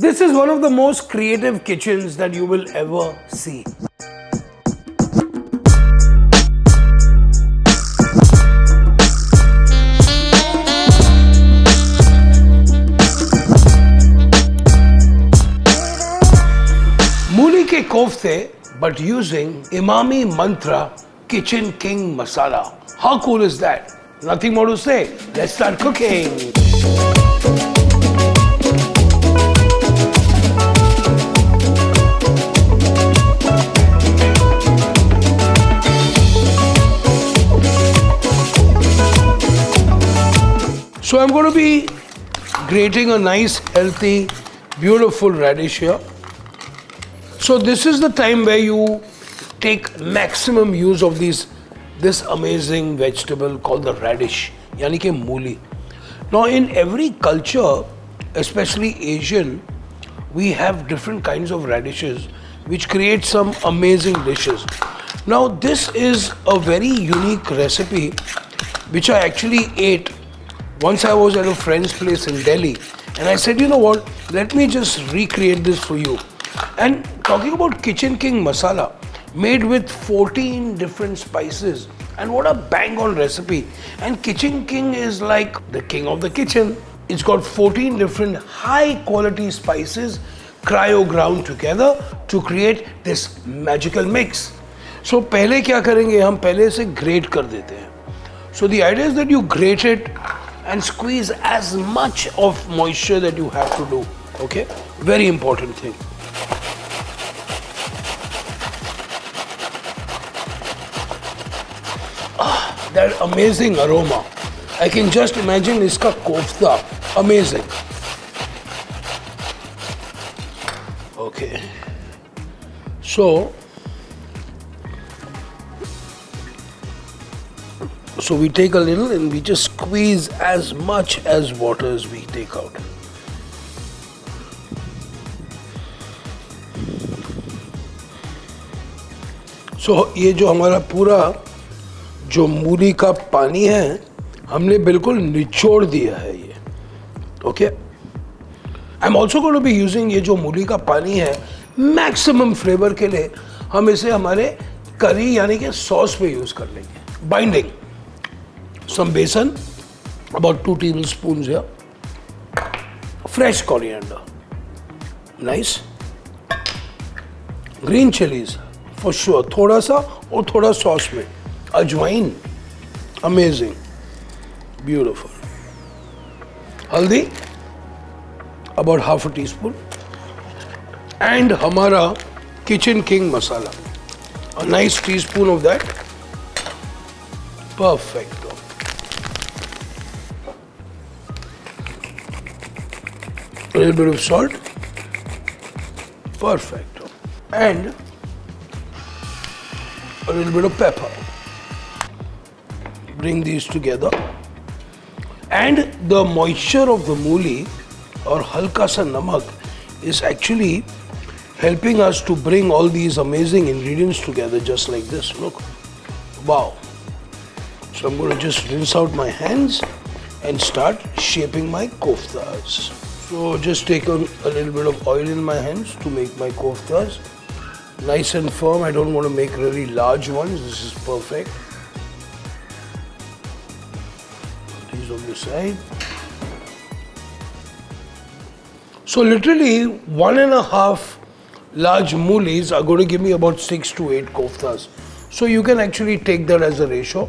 This is one of the most creative kitchens that you will ever see. Mooli Kofte, but using Emami Mantra Kitchen King Masala. How cool is that? Nothing more to say. Let's start cooking. So I'm going to be grating a nice, healthy, beautiful radish here. So this is the time where you take maximum use of this amazing vegetable called the radish, yani ke mooli. Now in every culture, especially Asian, we have different kinds of radishes which create some amazing dishes. Now this is a very unique recipe which I actually ate once I was at a friend's place in Delhi, and I said, you know what, let me just recreate this for you. And talking about Kitchen King Masala, made with 14 different spices, and what a bang on recipe. And Kitchen King is like the king of the kitchen. It's got 14 different high quality spices cryo ground together to create this magical mix. So पहले क्या करेंगे हम, पहले से grate कर देते हैं. So the idea is that you grate it and squeeze as much of moisture that you have to do. Okay, very important thing. That amazing aroma. I can just imagine iska kofta. Amazing. Okay. So we take a little and we just squeeze as much as water as we take out. So ये जो हमारा पूरा जो मूली का पानी है हमने बिल्कुल निचोड़ दिया है ये. Okay. I'm also going to be using ये जो मूली का पानी है maximum flavor के लिए हम इसे हमारे करी यानी कि सॉस पे यूज कर लेंगे. Binding. Some besan, about 2 tablespoons here. Fresh coriander, nice. Green chillies, for sure. थोड़ा सा और थोड़ा sauce में. Ajwain, amazing, beautiful. Haldi, about half a teaspoon. And हमारा Kitchen King masala, a nice teaspoon of that. Perfect. A little bit of salt, perfect, and a little bit of pepper. Bring these together, and the moisture of the mooli or halka sa namak is actually helping us to bring all these amazing ingredients together just like this. Look, wow. So I'm going to just rinse out my hands and start shaping my koftas. So just take a little bit of oil in my hands to make my koftas. Nice and firm. I don't want to make really large ones. This is perfect. Put these on the side. So literally 1.5 large moolis are going to give me about 6 to 8 koftas. So you can actually take that as a ratio.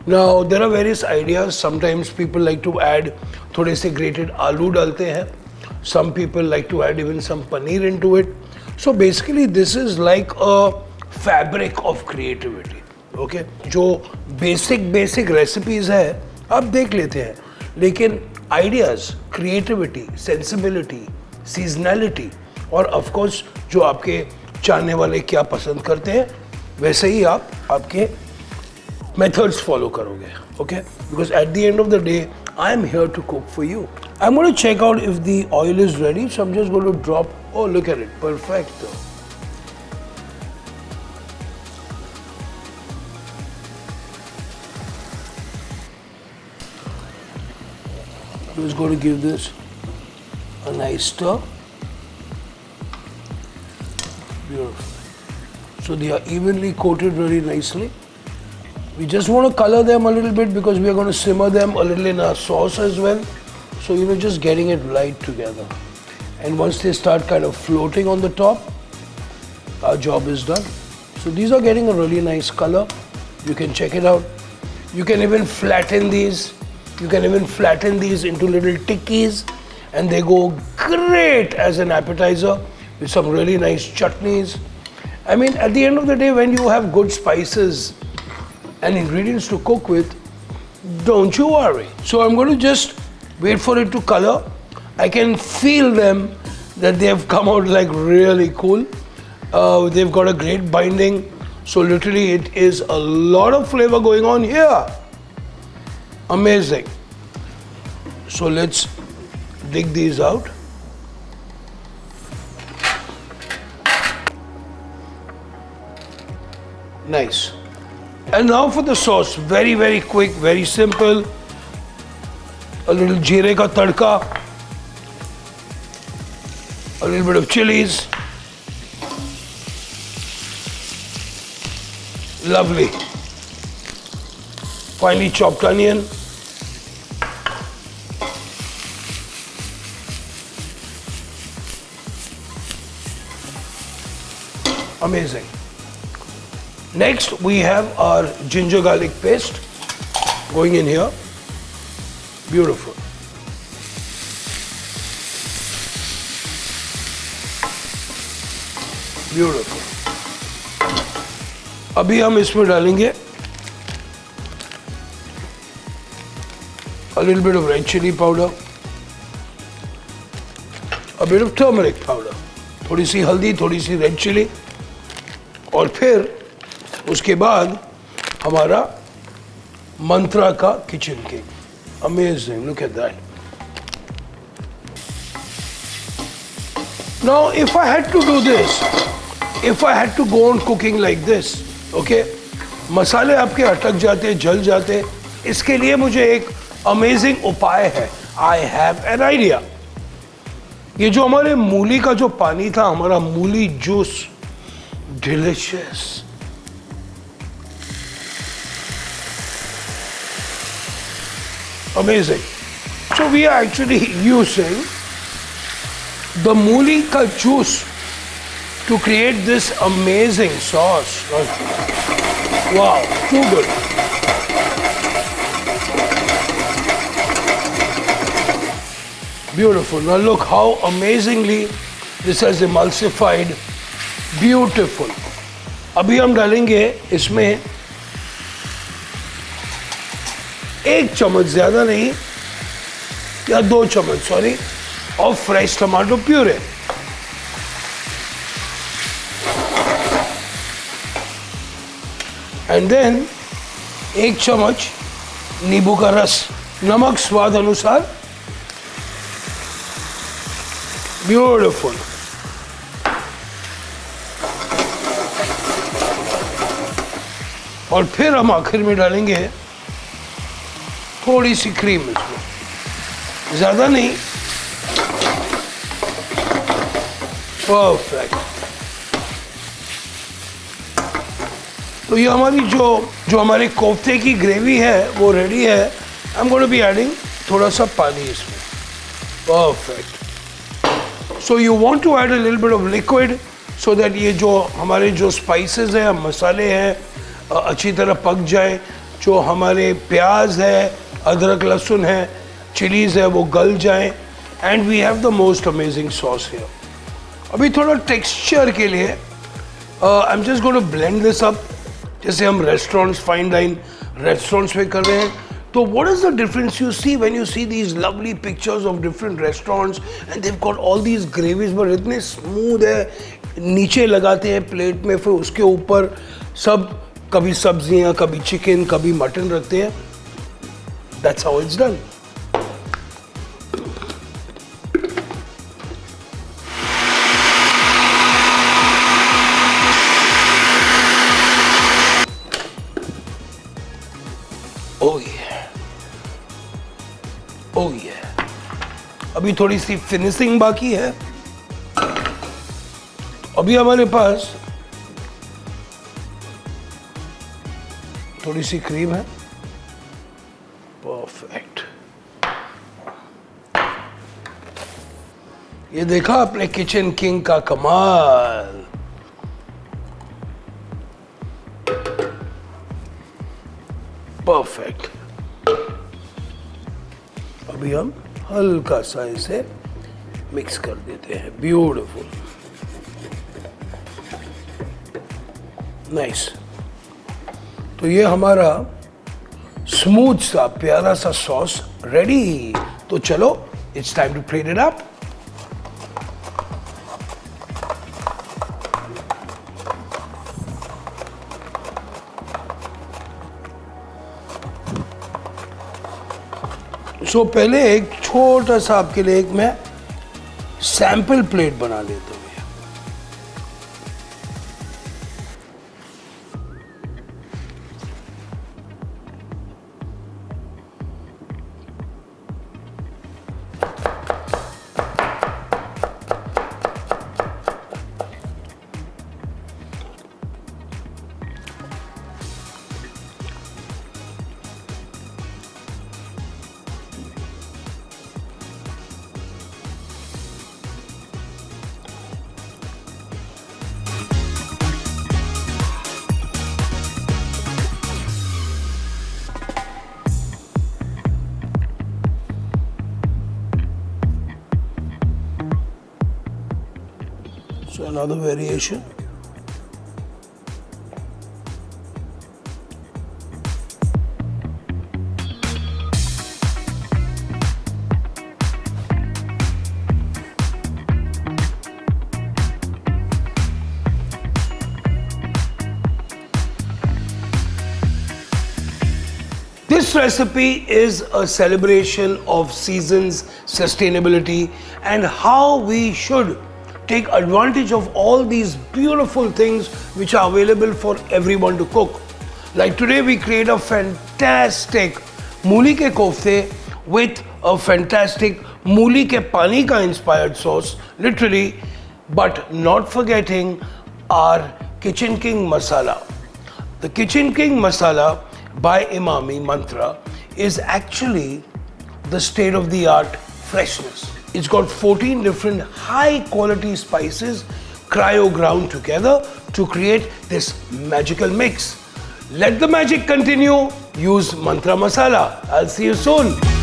Now there are various ideas. Sometimes people like to add थोड़े से grated aloo डालते हैं. Some people like to add even some paneer into it. So basically this is like a fabric of creativity. Okay? जो basic recipes है आप देख लेते हैं. लेकिन ideas, creativity, sensibility, seasonality और of course जो आपके चाहने वाले क्या पसंद करते हैं वैसे ही आप आपके methods follow karoge, okay? Because at the end of the day, I am here to cook for you. I'm going to check out if the oil is ready, so I'm just going to drop. Oh, look at it, perfect. I'm just going to give this a nice stir. Beautiful. So they are evenly coated very nicely. We just want to color them a little bit because we are going to simmer them a little in our sauce as well. So, you know, just getting it right together. And once they start kind of floating on the top, our job is done. So these are getting a really nice color. You can check it out. You can even flatten these. You can even flatten these into little tikkis, and they go great as an appetizer with some really nice chutneys. I mean, at the end of the day, when you have good spices and ingredients to cook with, don't you worry. So I'm going to just wait for it to color. I can feel them that they have come out like really cool. They've got a great binding. So literally it is a lot of flavor going on here. Amazing. So let's dig these out. Nice. And now for the sauce. Very, very quick, very simple. A little jeere ka tadka. A little bit of chillies. Lovely. Finely chopped onion. Amazing. Next, we have our ginger garlic paste going in here. Beautiful. Beautiful. अभी हम इसमें डालेंगे a little bit of red chili powder, a bit of turmeric powder, थोड़ी सी हल्दी, थोड़ी सी red chilli, और फिर उसके बाद हमारा मंत्रा का kitchen king. Amazing, look at that. Now if I had to do this, if I had to go on cooking like this, okay, मसाले आपके अटक जाते, जल जाते, इसके लिए मुझे एक अमेजिंग उपाय है. I have an idea. ये जो हमारे मूली का जो पानी था, हमारा मूली juice, delicious. Amazing. So we are actually using the mooli ka juice to create this amazing sauce. Wow, too good. Beautiful. Now look how amazingly this has emulsified. Beautiful. अभी हम डालेंगे इसमें एक चम्मच, ज्यादा नहीं, या 2 चम्मच, sorry, of fresh tomato puree. And then 1 चम्मच नींबू का रस. नमक स्वाद अनुसार. ब्यूटिफुल. और फिर हम आखिर में डालेंगे थोड़ी सी क्रीम इसमें, ज्यादा नहीं. परफेक्ट. तो ये हमारी जो हमारे कोफ्ते की ग्रेवी है वो रेडी है. I am going to be adding थोड़ा सा पानी इसमें. Perfect. So you want to add a little bit of liquid so that ये जो हमारे जो स्पाइसेस हैं, मसाले हैं, अच्छी तरह पक जाए. जो हमारे प्याज है, अदरक लहसुन है, चिलीज है, वो गल जाएं. And we have the most amazing sauce here. अभी थोड़ा टेक्सचर के लिए I am just going to blend this up, जैसे हम रेस्टोरेंट्स, फाइन डाइन रेस्टोरेंट्स में कर रहे हैं. तो what is the difference you see when you see these lovely pictures of different restaurants and they got all these gravies, but इतने smooth है. नीचे लगाते हैं प्लेट में, फिर उसके ऊपर सब कभी सब्जियां, कभी चिकन, कभी मटन रखते हैं. That's how it's done. Oh yeah. Oh yeah. अभी थोड़ी सी फिनिशिंग बाकी है. अभी हमारे पास थोड़ी सी क्रीम है. परफेक्ट. ये देखा आपने किचन किंग का कमाल. परफेक्ट. अभी हम हल्का सा इसे मिक्स कर देते हैं. ब्यूटीफुल. नाइस. तो ये हमारा स्मूथ सा प्यारा सा सॉस रेडी. तो चलो, it's time to plate it up. So पहले एक छोटा सा आपके लिए एक मैं सैंपल प्लेट बना लेता हूँ. So another variation. This recipe is a celebration of seasons, sustainability, and how we should take advantage of all these beautiful things which are available for everyone to cook. Like today we create a fantastic Mooli Kofte with a fantastic Mooli ke pani ka inspired sauce, literally, but not forgetting our Kitchen King Masala. The Kitchen King Masala by Emami mantra is actually the state-of-the-art freshness. It's got 14 different high-quality spices cryo-ground together to create this magical mix. Let the magic continue. Use mantra masala. I'll see you soon.